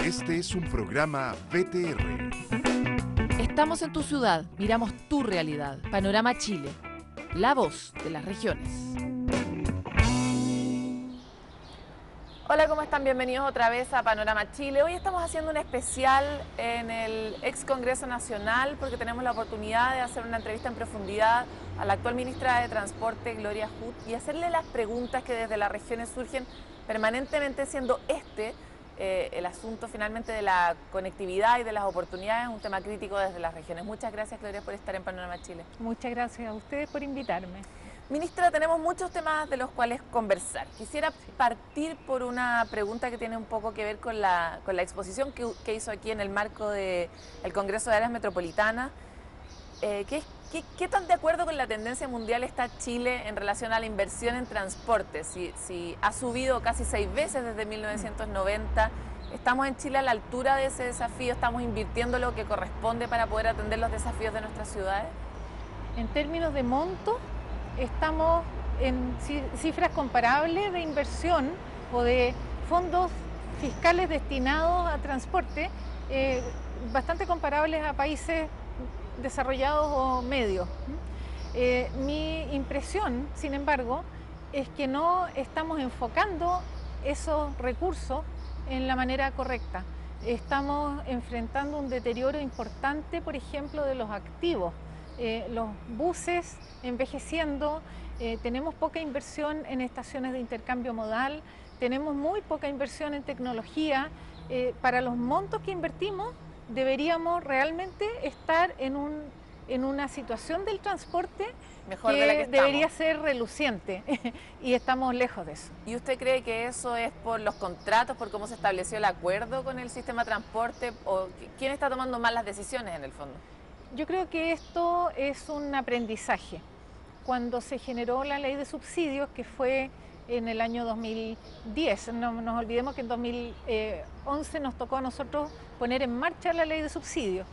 Este es un programa VTR. Estamos en tu ciudad, miramos tu realidad. Panorama Chile, la voz de las regiones. Hola, ¿cómo están? Bienvenidos otra vez a Panorama Chile. Hoy estamos haciendo un especial en el ex Congreso Nacional porque tenemos la oportunidad de hacer una entrevista en profundidad a la actual ministra de Transporte, Gloria Huth, y hacerle las preguntas que desde las regiones surgen permanentemente, siendo el asunto finalmente de la conectividad y de las oportunidades, un tema crítico desde las regiones. Muchas gracias, Gloria, por estar en Panorama Chile. Muchas gracias a ustedes por invitarme. Ministra, tenemos muchos temas de los cuales conversar. Quisiera partir por una pregunta que tiene un poco que ver con la exposición que hizo aquí en el marco del Congreso de Áreas Metropolitanas. ¿Qué tan de acuerdo con la tendencia mundial está Chile en relación a la inversión en transporte? Si ha subido casi 6 veces desde 1990, ¿estamos en Chile a la altura de ese desafío? ¿Estamos invirtiendo lo que corresponde para poder atender los desafíos de nuestras ciudades? En términos de monto, estamos en cifras comparables de inversión o de fondos fiscales destinados a transporte, bastante comparables a países desarrollados o medios. Mi impresión, sin embargo, es que no estamos enfocando esos recursos en la manera correcta. Estamos enfrentando un deterioro importante, por ejemplo, de los activos. Los buses envejeciendo, tenemos poca inversión en estaciones de intercambio modal, tenemos muy poca inversión en tecnología. Para los montos que invertimos, deberíamos realmente estar en una situación del transporte mejor de la que debería ser reluciente y estamos lejos de eso. ¿Y usted cree que eso es por los contratos, por cómo se estableció el acuerdo con el sistema de transporte, o quién está tomando mal las decisiones en el fondo? Yo creo que esto es un aprendizaje. Cuando se generó la ley de subsidios, que fue en el año 2010, no nos olvidemos que en 2011 nos tocó a nosotros poner en marcha la ley de subsidios.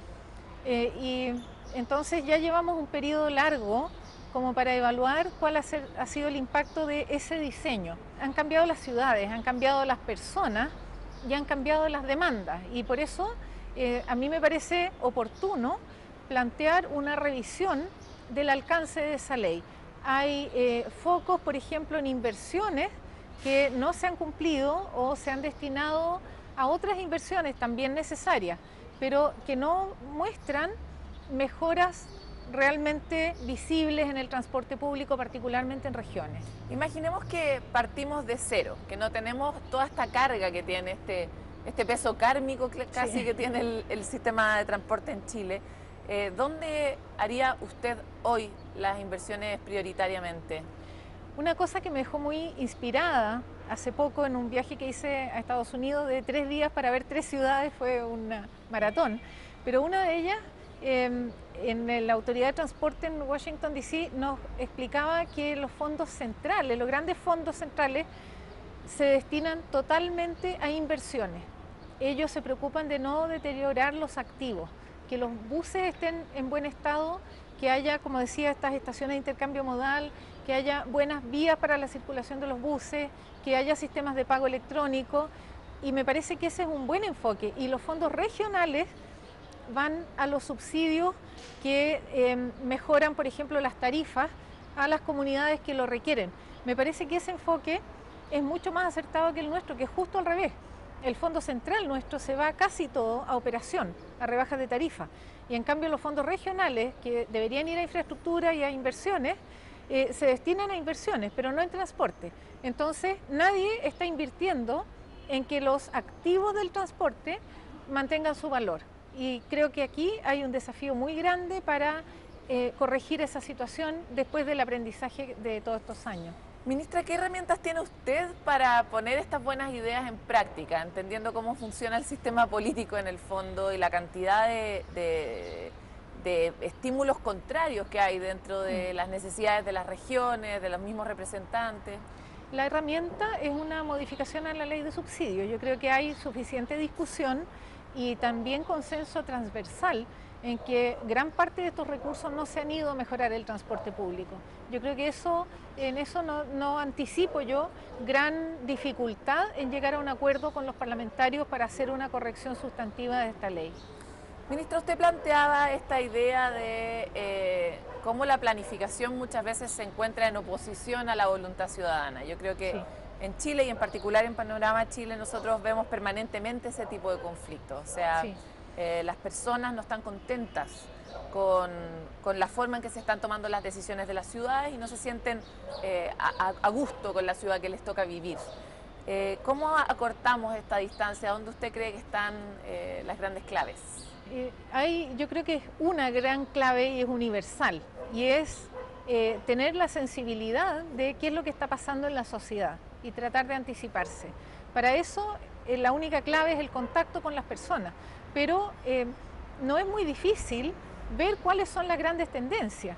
Y entonces ya llevamos un periodo largo como para evaluar cuál ha sido el impacto de ese diseño. Han cambiado las ciudades, han cambiado las personas y han cambiado las demandas. Y por eso a mí me parece oportuno plantear una revisión del alcance de esa ley. Hay focos, por ejemplo, en inversiones que no se han cumplido o se han destinado a otras inversiones también necesarias, pero que no muestran mejoras realmente visibles en el transporte público, particularmente en regiones. Imaginemos que partimos de cero, que no tenemos toda esta carga que tiene este peso kármico casi que tiene el sistema de transporte en Chile. ¿Dónde haría usted hoy las inversiones prioritariamente? Una cosa que me dejó muy inspirada hace poco en un viaje que hice a Estados Unidos de 3 días para ver 3 ciudades, fue una maratón, pero una de ellas, en la Autoridad de Transporte en Washington, D.C., nos explicaba que los fondos centrales, los grandes fondos centrales, se destinan totalmente a inversiones. Ellos se preocupan de no deteriorar los activos, que los buses estén en buen estado, que haya, como decía, estas estaciones de intercambio modal, que haya buenas vías para la circulación de los buses, que haya sistemas de pago electrónico, y me parece que ese es un buen enfoque. Y los fondos regionales van a los subsidios que mejoran, por ejemplo, las tarifas a las comunidades que lo requieren. Me parece que ese enfoque es mucho más acertado que el nuestro, que es justo al revés. El fondo central nuestro se va casi todo a operación, a rebajas de tarifa. Y en cambio los fondos regionales, que deberían ir a infraestructura y a inversiones, se destinan a inversiones, pero no en transporte. Entonces nadie está invirtiendo en que los activos del transporte mantengan su valor. Y creo que aquí hay un desafío muy grande para corregir esa situación después del aprendizaje de todos estos años. Ministra, ¿qué herramientas tiene usted para poner estas buenas ideas en práctica, entendiendo cómo funciona el sistema político en el fondo y la cantidad de estímulos contrarios que hay dentro de las necesidades de las regiones, de los mismos representantes? La herramienta es una modificación a la ley de subsidios. Yo creo que hay suficiente discusión y también consenso transversal en que gran parte de estos recursos no se han ido a mejorar el transporte público. Yo creo que en eso no anticipo yo gran dificultad en llegar a un acuerdo con los parlamentarios para hacer una corrección sustantiva de esta ley. Ministra, usted planteaba esta idea de cómo la planificación muchas veces se encuentra en oposición a la voluntad ciudadana. Yo creo que en Chile y en particular en Panorama Chile nosotros vemos permanentemente ese tipo de conflictos. O sea, las personas no están contentas con la forma en que se están tomando las decisiones de las ciudades y no se sienten a gusto con la ciudad que les toca vivir. ¿Cómo acortamos esta distancia? ¿Dónde usted cree que están las grandes claves? Yo creo que es una gran clave y es universal, y es tener la sensibilidad de qué es lo que está pasando en la sociedad y tratar de anticiparse. Para eso la única clave es el contacto con las personas, pero no es muy difícil ver cuáles son las grandes tendencias.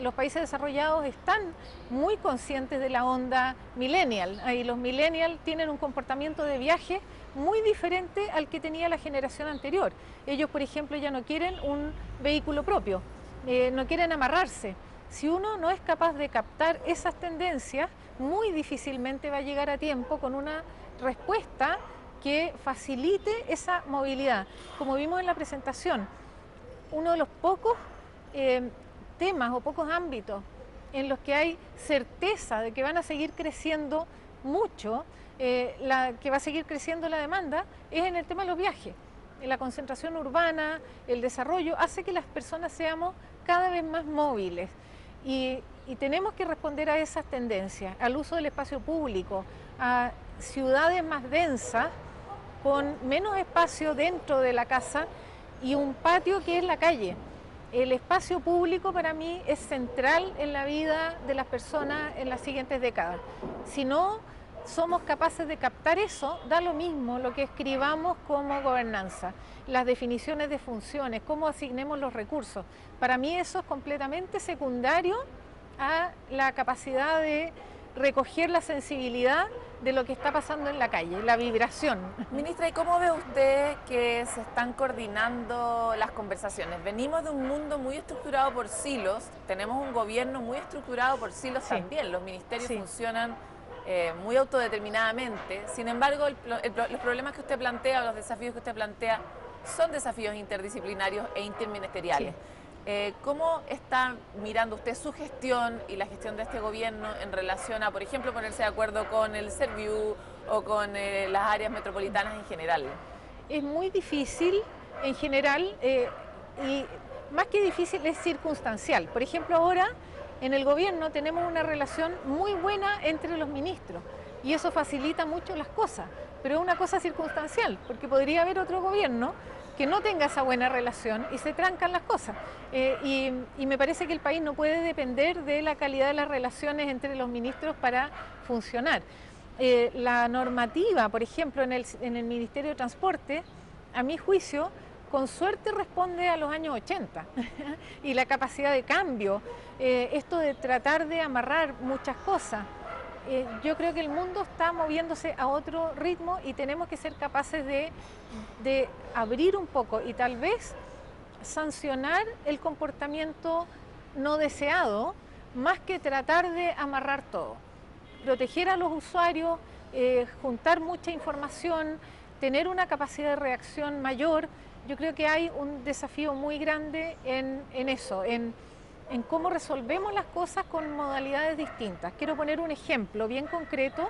Los países desarrollados están muy conscientes de la onda millennial, y los millennials tienen un comportamiento de viaje muy diferente al que tenía la generación anterior. Ellos, por ejemplo, ya no quieren un vehículo propio, no quieren amarrarse. Si uno no es capaz de captar esas tendencias, muy difícilmente va a llegar a tiempo con una respuesta que facilite esa movilidad. Como vimos en la presentación, uno de los pocos temas o pocos ámbitos en los que hay certeza de que van a seguir creciendo mucho, que va a seguir creciendo la demanda, es en el tema de los viajes. La concentración urbana, el desarrollo, hace que las personas seamos cada vez más móviles y tenemos que responder a esas tendencias, al uso del espacio público, a ciudades más densas, con menos espacio dentro de la casa y un patio que es la calle. El espacio público para mí es central en la vida de las personas en las siguientes décadas. Si no somos capaces de captar eso, da lo mismo lo que escribamos como gobernanza, las definiciones de funciones, cómo asignemos los recursos. Para mí eso es completamente secundario a la capacidad de recoger la sensibilidad de lo que está pasando en la calle, la vibración. Ministra, ¿y cómo ve usted que se están coordinando las conversaciones? Venimos de un mundo muy estructurado por silos, tenemos un gobierno muy estructurado por silos también, los ministerios funcionan muy autodeterminadamente. Sin embargo, los problemas que usted plantea, los desafíos que usted plantea, son desafíos interdisciplinarios e interministeriales. ¿Cómo está mirando usted su gestión y la gestión de este gobierno en relación a, por ejemplo, ponerse de acuerdo con el Serviu o con las áreas metropolitanas en general? Es muy difícil en general y más que difícil es circunstancial. Por ejemplo, ahora en el gobierno tenemos una relación muy buena entre los ministros y eso facilita mucho las cosas, pero es una cosa circunstancial, porque podría haber otro gobierno que no tenga esa buena relación y se trancan las cosas. Y me parece que el país no puede depender de la calidad de las relaciones entre los ministros para funcionar. La normativa, por ejemplo, en el Ministerio de Transporte, a mi juicio, con suerte responde a los años 80 y la capacidad de cambio, esto de tratar de amarrar muchas cosas. Yo creo que el mundo está moviéndose a otro ritmo y tenemos que ser capaces de abrir un poco y tal vez sancionar el comportamiento no deseado más que tratar de amarrar todo. Proteger a los usuarios, juntar mucha información, tener una capacidad de reacción mayor. Yo creo que hay un desafío muy grande en eso, en cómo resolvemos las cosas con modalidades distintas. Quiero poner un ejemplo bien concreto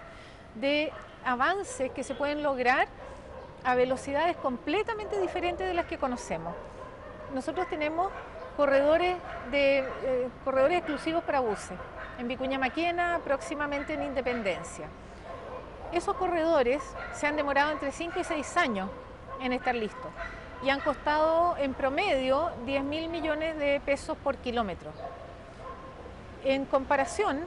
de avances que se pueden lograr a velocidades completamente diferentes de las que conocemos. Nosotros tenemos corredores exclusivos para buses, en Vicuña Maquena, próximamente en Independencia. Esos corredores se han demorado entre 5 y 6 años en estar listos y han costado en promedio 10.000 millones de pesos por kilómetro. En comparación,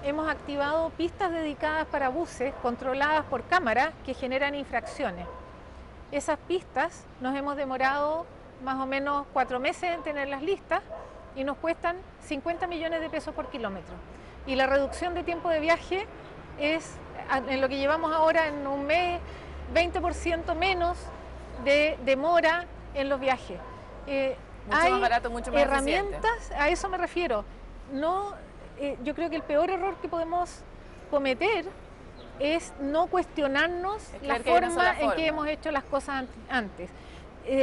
hemos activado pistas dedicadas para buses controladas por cámaras que generan infracciones. Esas pistas nos hemos demorado más o menos 4 meses en tenerlas listas y nos cuestan 50 millones de pesos por kilómetro. Y la reducción de tiempo de viaje es, en lo que llevamos ahora en un mes, 20% menos de demora en los viajes. Mucho más barato, mucho más herramientas, eficiente. a eso me refiero. No, yo creo que el peor error que podemos cometer es no cuestionarnos la forma en que hemos hecho las cosas antes.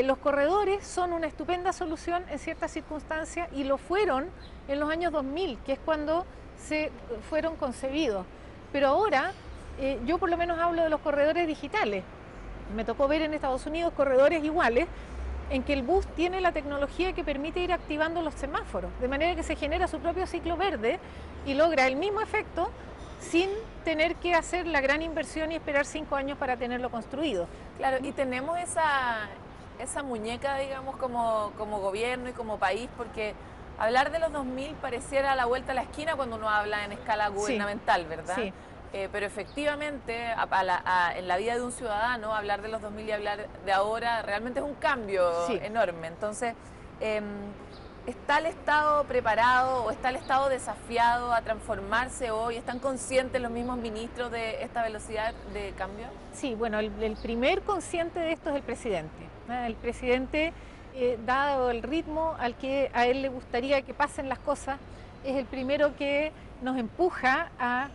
Los corredores son una estupenda solución en ciertas circunstancias y lo fueron en los años 2000, que es cuando se fueron concebidos. Pero ahora, yo por lo menos hablo de los corredores digitales. Me tocó ver en Estados Unidos corredores iguales, en que el bus tiene la tecnología que permite ir activando los semáforos, de manera que se genera su propio ciclo verde y logra el mismo efecto sin tener que hacer la gran inversión y esperar 5 años para tenerlo construido. Claro, y tenemos esa muñeca, digamos, como gobierno y como país, porque hablar de los 2000 pareciera a la vuelta a la esquina cuando uno habla en escala gubernamental, ¿verdad? Sí. Pero efectivamente, en la vida de un ciudadano, hablar de los 2000 y hablar de ahora realmente es un cambio enorme. Entonces, ¿está el Estado preparado o está el Estado desafiado a transformarse hoy? ¿Están conscientes los mismos ministros de esta velocidad de cambio? Sí, bueno, el primer consciente de esto es el presidente. El presidente, dado el ritmo al que a él le gustaría que pasen las cosas, es el primero que nos empuja a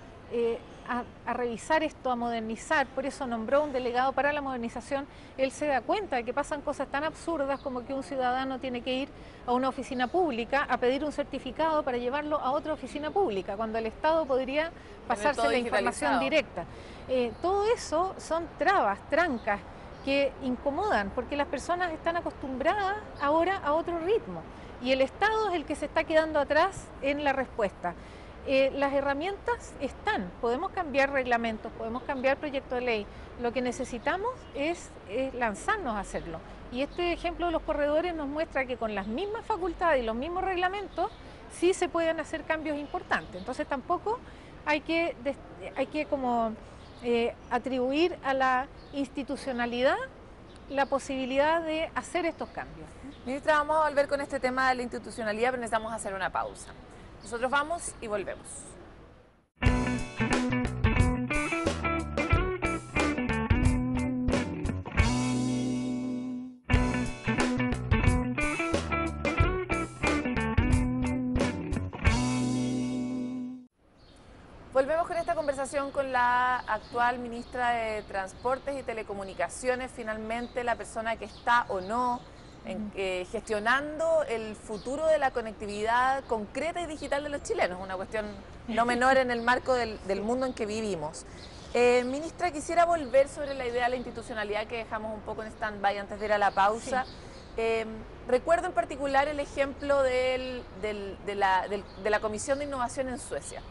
revisar esto, a modernizar. Por eso nombró un delegado para la modernización. Él se da cuenta de que pasan cosas tan absurdas como que un ciudadano tiene que ir a una oficina pública a pedir un certificado para llevarlo a otra oficina pública, cuando el Estado podría pasarse la información directa. Todo eso son trabas, trancas que incomodan, porque las personas están acostumbradas ahora a otro ritmo y el Estado es el que se está quedando atrás en la respuesta. Las herramientas están, podemos cambiar reglamentos, podemos cambiar proyectos de ley. Lo que necesitamos es lanzarnos a hacerlo. Y este ejemplo de los corredores nos muestra que con las mismas facultades y los mismos reglamentos sí se pueden hacer cambios importantes. Entonces tampoco hay que atribuir a la institucionalidad la posibilidad de hacer estos cambios. Ministra, vamos a volver con este tema de la institucionalidad, pero necesitamos hacer una pausa. Nosotros vamos y volvemos. Volvemos con esta conversación con la actual ministra de Transportes y Telecomunicaciones, finalmente la persona que está o no gestionando el futuro de la conectividad concreta y digital de los chilenos, una cuestión no menor en el marco del mundo en que vivimos. Ministra, quisiera volver sobre la idea de la institucionalidad que dejamos un poco en stand-by antes de ir a la pausa. Sí. Recuerdo en particular el ejemplo de la Comisión de Innovación en Suecia.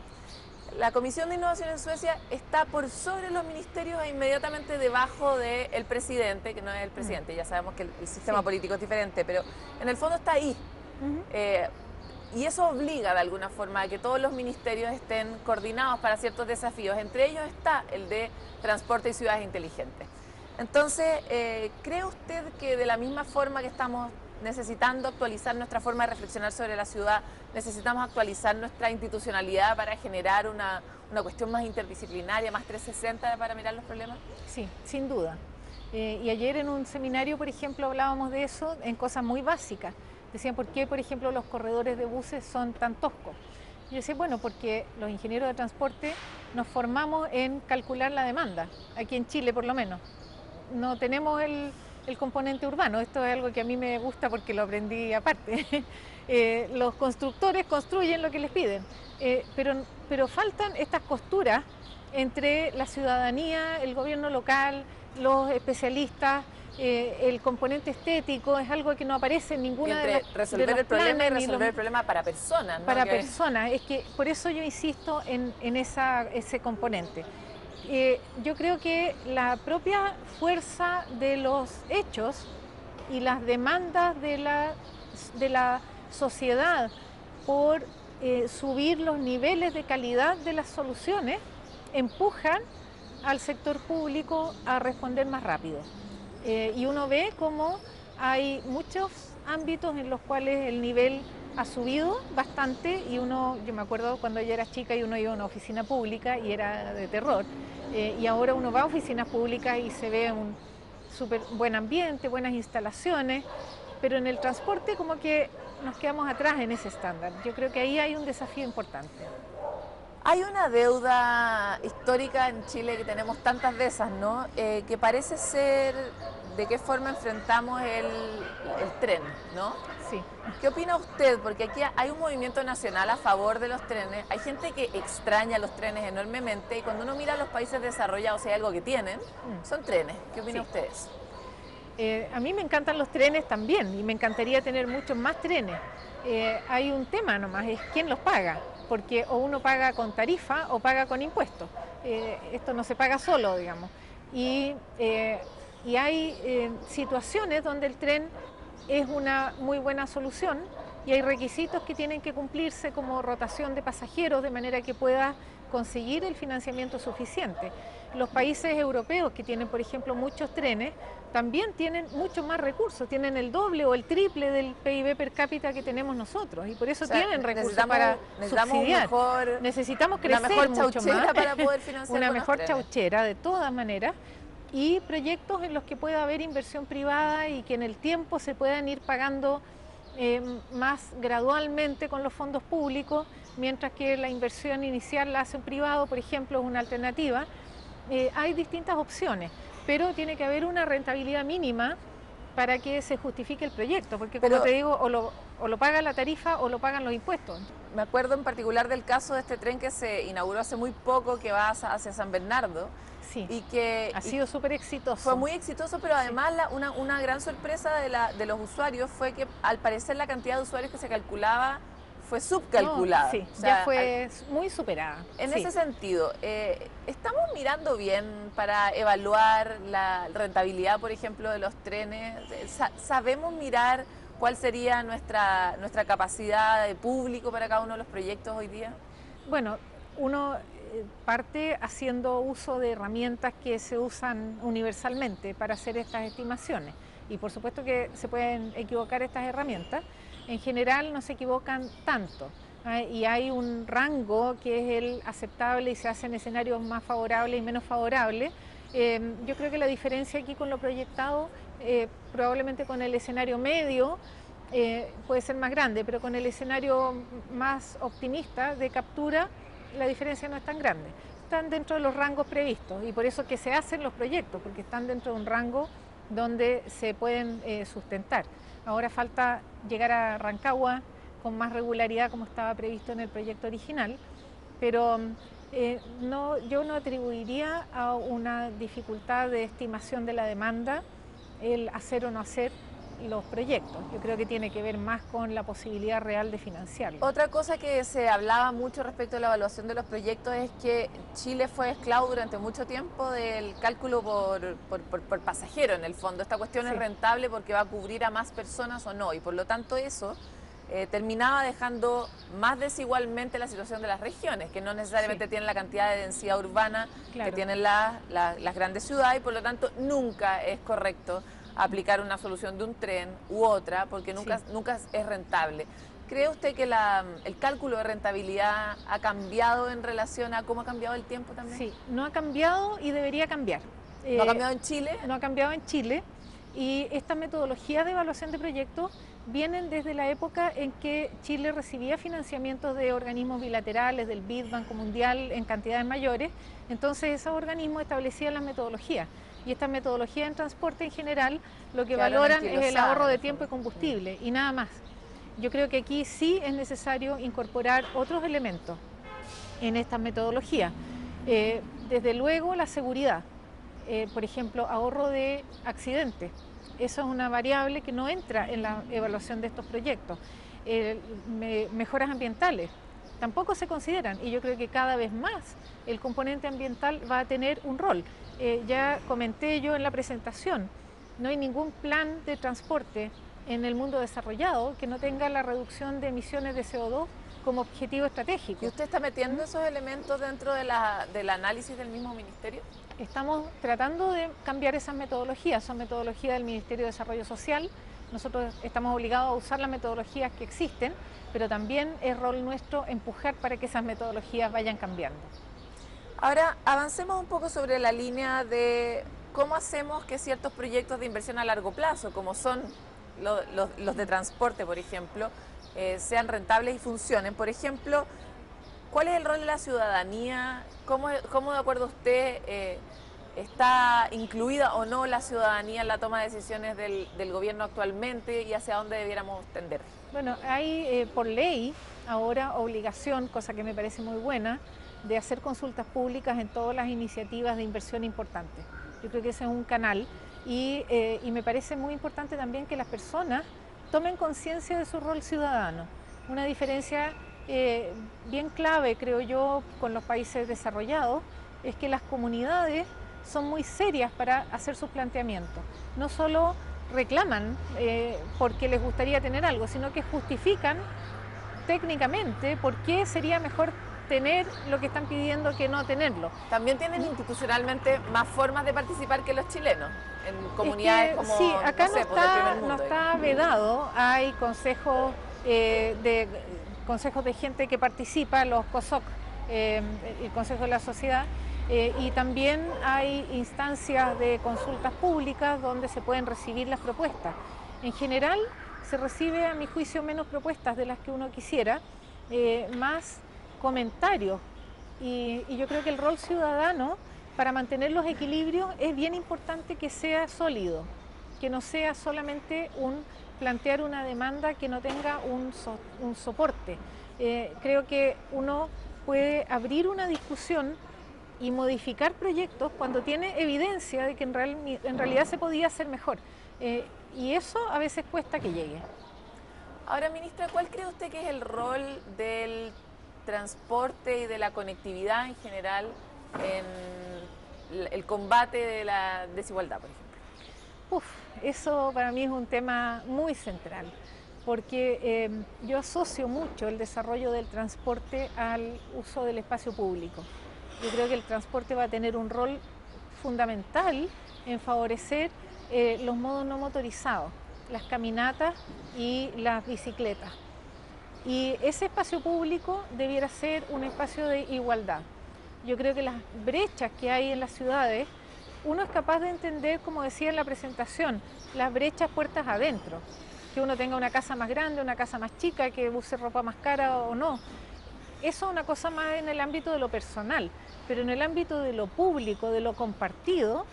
La Comisión de Innovación en Suecia está por sobre los ministerios e inmediatamente debajo del presidente, que no es el presidente, ya sabemos que el sistema político es diferente, pero en el fondo está ahí. Y eso obliga de alguna forma a que todos los ministerios estén coordinados para ciertos desafíos. Entre ellos está el de transporte y ciudades inteligentes. Entonces, ¿cree usted que de la misma forma que estamos necesitando actualizar nuestra forma de reflexionar sobre la ciudad, necesitamos actualizar nuestra institucionalidad para generar una cuestión más interdisciplinaria, más 360 para mirar los problemas? Sí, sin duda. Y ayer en un seminario, por ejemplo, hablábamos de eso en cosas muy básicas. Decían, ¿por qué, por ejemplo, los corredores de buses son tan toscos? Yo decía, bueno, porque los ingenieros de transporte nos formamos en calcular la demanda, aquí en Chile por lo menos. No tenemos el componente urbano. Esto es algo que a mí me gusta porque lo aprendí aparte. Los constructores construyen lo que les piden, pero faltan estas costuras entre la ciudadanía, el gobierno local, los especialistas. El componente estético es algo que no aparece en ninguna de las resolver el problema y resolver el problema para personas, ¿no? Para personas, es que por eso yo insisto en ese componente. Yo creo que la propia fuerza de los hechos y las demandas de la sociedad por subir los niveles de calidad de las soluciones empujan al sector público a responder más rápido. Y uno ve cómo hay muchos ámbitos en los cuales el nivel ha subido bastante y yo me acuerdo cuando yo era chica y uno iba a una oficina pública y era de terror. Y ahora uno va a oficinas públicas y se ve un súper buen ambiente, buenas instalaciones, pero en el transporte como que nos quedamos atrás en ese estándar. Yo creo que ahí hay un desafío importante. Hay una deuda histórica en Chile, que tenemos tantas de esas, ¿no? Que parece ser de qué forma enfrentamos el tren, ¿no? Sí. ¿Qué opina usted? Porque aquí hay un movimiento nacional a favor de los trenes. Hay gente que extraña los trenes enormemente y cuando uno mira a los países desarrollados, hay algo que tienen, son trenes. ¿Qué opina usted de eso? A mí me encantan los trenes también y me encantaría tener muchos más trenes. Hay un tema nomás, es quién los paga, porque o uno paga con tarifa o paga con impuestos. Esto no se paga solo, digamos. Y hay situaciones donde el tren es una muy buena solución y hay requisitos que tienen que cumplirse como rotación de pasajeros de manera que pueda conseguir el financiamiento suficiente. Los países europeos que tienen, por ejemplo, muchos trenes, también tienen mucho más recursos, tienen el doble o el triple del PIB per cápita que tenemos nosotros y por eso tienen recursos para subsidiar. Necesitamos crecer mucho más para poder financiar una mejor chauchera de todas maneras y proyectos en los que pueda haber inversión privada y que en el tiempo se puedan ir pagando más gradualmente con los fondos públicos, mientras que la inversión inicial la hace un privado, por ejemplo, es una alternativa. Hay distintas opciones, pero tiene que haber una rentabilidad mínima para que se justifique el proyecto, porque como te digo, o lo paga la tarifa o lo pagan los impuestos. Me acuerdo en particular del caso de este tren que se inauguró hace muy poco, que va hacia San Bernardo. Sí, y que ha sido súper exitoso. Fue muy exitoso, pero además una gran sorpresa de los usuarios fue que al parecer la cantidad de usuarios que se calculaba fue subcalculada. No, sí, o sea, ya fue muy superada. En ese sentido, ¿estamos mirando bien para evaluar la rentabilidad, por ejemplo, de los trenes? ¿Sabemos mirar cuál sería nuestra capacidad de público para cada uno de los proyectos hoy día? Bueno, uno parte haciendo uso de herramientas que se usan universalmente para hacer estas estimaciones y por supuesto que se pueden equivocar estas herramientas. En general no se equivocan tanto y hay un rango que es el aceptable y se hacen escenarios más favorables y menos favorables. Yo creo que la diferencia aquí con lo proyectado, probablemente con el escenario medio, puede ser más grande, pero con el escenario más optimista de captura, la diferencia no es tan grande. Están dentro de los rangos previstos y por eso que se hacen los proyectos, porque están dentro de un rango donde se pueden sustentar. Ahora falta llegar a Rancagua con más regularidad como estaba previsto en el proyecto original, pero yo no atribuiría a una dificultad de estimación de la demanda el hacer o no hacer los proyectos. Yo creo que tiene que ver más con la posibilidad real de financiarlo. Otra cosa que se hablaba mucho respecto a la evaluación de los proyectos es que Chile fue esclavo durante mucho tiempo del cálculo por pasajero en el fondo. Esta cuestión es rentable porque va a cubrir a más personas o no y por lo tanto eso terminaba dejando más desigualmente la situación de las regiones, que no necesariamente tienen la cantidad de densidad urbana que tienen las grandes ciudades y por lo tanto nunca es correcto aplicar una solución de un tren u otra, porque nunca es rentable. ¿Cree usted que el cálculo de rentabilidad ha cambiado en relación a cómo ha cambiado el tiempo también? Sí, no ha cambiado y debería cambiar. ¿No ha cambiado en Chile? No ha cambiado en Chile y estas metodologías de evaluación de proyectos vienen desde la época en que Chile recibía financiamientos de organismos bilaterales, del BID, Banco Mundial, en cantidades mayores. Entonces esos organismos establecían las metodologías. Y estas metodologías en transporte en general lo que valoran es el ahorro de tiempo y combustible y nada más. Yo creo que aquí sí es necesario incorporar otros elementos en estas metodologías. Desde luego la seguridad, por ejemplo, ahorro de accidentes. Eso es una variable que no entra en la evaluación de estos proyectos. Mejoras ambientales tampoco se consideran y yo creo que cada vez más el componente ambiental va a tener un rol. Ya comenté yo en la presentación, no hay ningún plan de transporte en el mundo desarrollado que no tenga la reducción de emisiones de CO2 como objetivo estratégico. ¿Y usted está metiendo esos elementos dentro del análisis del mismo ministerio? Estamos tratando de cambiar esas metodologías, son metodologías del Ministerio de Desarrollo Social. Nosotros estamos obligados a usar las metodologías que existen, pero también es rol nuestro empujar para que esas metodologías vayan cambiando. Ahora, avancemos un poco sobre la línea de cómo hacemos que ciertos proyectos de inversión a largo plazo, como son los de transporte, por ejemplo, sean rentables y funcionen. Por ejemplo, ¿cuál es el rol de la ciudadanía? ¿Cómo de acuerdo a usted está incluida o no la ciudadanía en la toma de decisiones del gobierno actualmente y hacia dónde debiéramos tender? Bueno, hay por ley ahora obligación, cosa que me parece muy buena, de hacer consultas públicas en todas las iniciativas de inversión importantes. Yo creo que ese es un canal y me parece muy importante también que las personas tomen conciencia de su rol ciudadano. Una diferencia bien clave, creo yo, con los países desarrollados, es que las comunidades son muy serias para hacer sus planteamientos. No solo reclaman porque les gustaría tener algo, sino que justifican técnicamente por qué sería mejor tener lo que están pidiendo que no tenerlo. También tienen institucionalmente más formas de participar que los chilenos, en comunidades como, sí, acá no sé, pues, del primer mundo. No está vedado, hay consejos de gente que participa, los COSOC, el Consejo de la Sociedad, y también hay instancias de consultas públicas donde se pueden recibir las propuestas. En general se recibe, a mi juicio, menos propuestas de las que uno quisiera, más comentarios, y yo creo que el rol ciudadano para mantener los equilibrios es bien importante que sea sólido, que no sea solamente plantear una demanda que no tenga un soporte. Creo que uno puede abrir una discusión y modificar proyectos cuando tiene evidencia de que en realidad se podía hacer mejor. Y eso a veces cuesta que llegue. Ahora, ministra, ¿cuál cree usted que es el rol del transporte y de la conectividad en general en el combate de la desigualdad, por ejemplo? Eso para mí es un tema muy central, porque yo asocio mucho el desarrollo del transporte al uso del espacio público. Yo creo que el transporte va a tener un rol fundamental en favorecer los modos no motorizados, las caminatas y las bicicletas. Y ese espacio público debiera ser un espacio de igualdad. Yo creo que las brechas que hay en las ciudades, uno es capaz de entender, como decía en la presentación, las brechas puertas adentro. Que uno tenga una casa más grande, una casa más chica, que use ropa más cara o no. Eso es una cosa más en el ámbito de lo personal, pero en el ámbito de lo público, de lo compartido,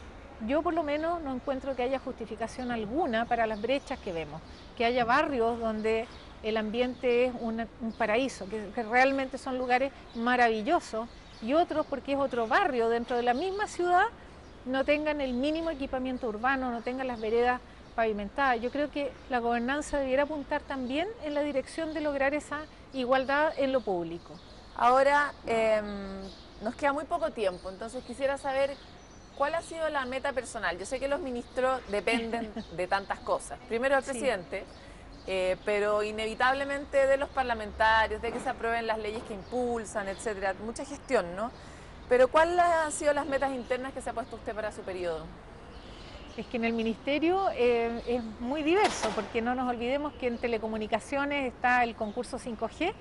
yo por lo menos no encuentro que haya justificación alguna para las brechas que vemos. Que haya barrios donde el ambiente es un paraíso, que realmente son lugares maravillosos, y otros, porque es otro barrio dentro de la misma ciudad, no tengan el mínimo equipamiento urbano, no tengan las veredas pavimentadas. Yo creo que la gobernanza debiera apuntar también en la dirección de lograr esa igualdad en lo público. Ahora, nos queda muy poco tiempo, entonces quisiera saber cuál ha sido la meta personal. Yo sé que los ministros dependen de tantas cosas. Primero del presidente, pero inevitablemente de los parlamentarios, de que se aprueben las leyes que impulsan, etcétera. Mucha gestión, ¿no? Pero ¿cuáles han sido las metas internas que se ha puesto usted para su periodo? Es que en el ministerio es muy diverso, porque no nos olvidemos que en telecomunicaciones está el concurso 5G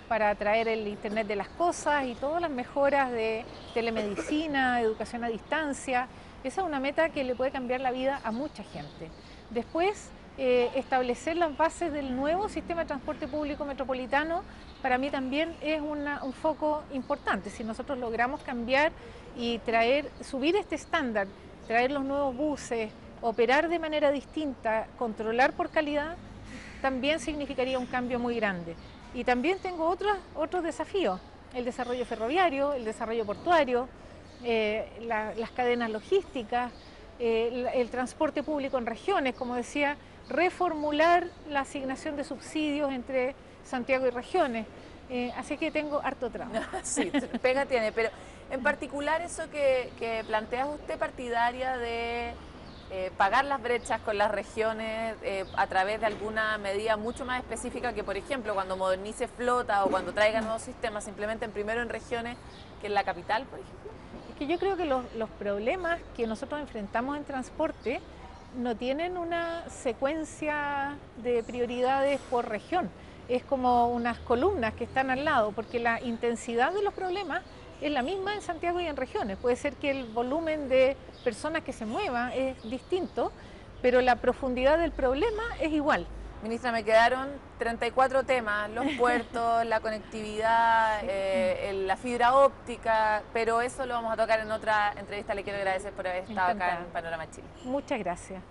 para traer el Internet de las cosas y todas las mejoras de telemedicina, educación a distancia. Esa es una meta que le puede cambiar la vida a mucha gente. Después, establecer las bases del nuevo sistema de transporte público metropolitano para mí también es un foco importante. Si nosotros logramos cambiar y subir este estándar, traer los nuevos buses, operar de manera distinta, controlar por calidad, también significaría un cambio muy grande. Y también tengo otros desafíos, el desarrollo ferroviario, el desarrollo portuario, las cadenas logísticas, el transporte público en regiones, como decía, reformular la asignación de subsidios entre Santiago y regiones. Así que tengo harto trabajo. Sí, pega tiene, pero en particular eso que plantea usted, partidaria de pagar las brechas con las regiones a través de alguna medida mucho más específica que, por ejemplo, cuando modernice flota o cuando traiga nuevos sistemas, se implementen primero en regiones que en la capital, por ejemplo. Es que yo creo que los problemas que nosotros enfrentamos en transporte no tienen una secuencia de prioridades por región. Es como unas columnas que están al lado, porque la intensidad de los problemas es la misma en Santiago y en regiones. Puede ser que el volumen de personas que se muevan es distinto, pero la profundidad del problema es igual. Ministra, me quedaron 34 temas, los puertos, la conectividad, la fibra óptica, pero eso lo vamos a tocar en otra entrevista. Le quiero agradecer por haber estado acá en Panorama Chile. Muchas gracias.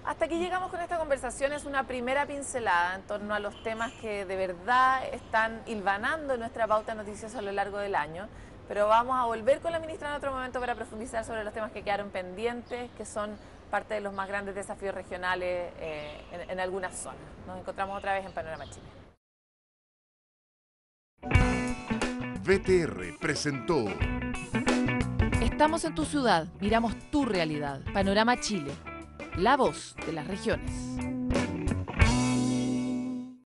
Hasta aquí llegamos con esta conversación. Es una primera pincelada en torno a los temas que de verdad están hilvanando en nuestra pauta noticiosa a lo largo del año. Pero vamos a volver con la ministra en otro momento para profundizar sobre los temas que quedaron pendientes, que son parte de los más grandes desafíos regionales en algunas zonas. Nos encontramos otra vez en Panorama Chile. VTR presentó Estamos en tu ciudad, miramos tu realidad. Panorama Chile, la voz de las regiones.